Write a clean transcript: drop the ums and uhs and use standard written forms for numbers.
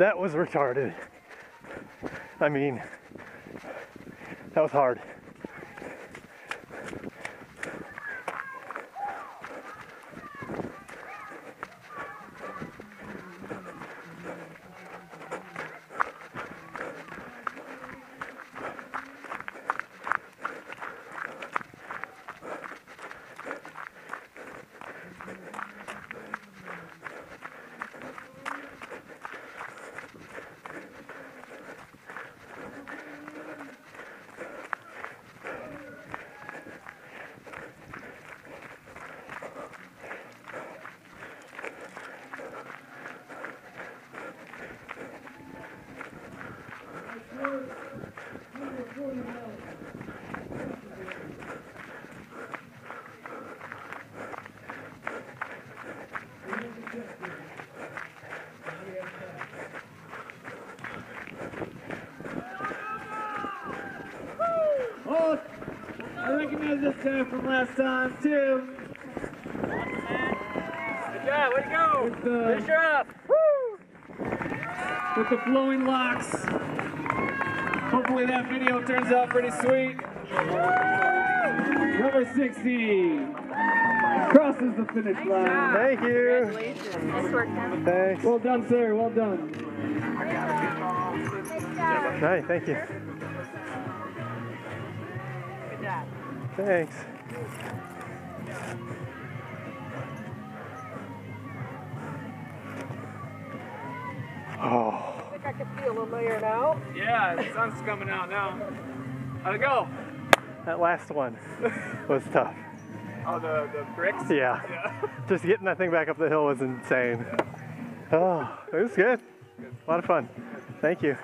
That was retarded. I mean, that was hard. Oh, I recognize this guy from last time too. Good job, way to go! Finish her up! Woo! With the flowing locks. Hopefully that video turns out pretty sweet. Number 60 crosses the finish line. Thank you. Congratulations. Nice work, Tim. Thanks. Well done, sir. Well done. Hey, thank you. Good job. Thanks. Oh, I think I can feel a layer now. Yeah, the sun's coming out now. How'd it go? that last one was tough. Oh, the bricks? Yeah. Just getting that thing back up the hill was insane. Oh, it was good. A lot of fun. Thank you.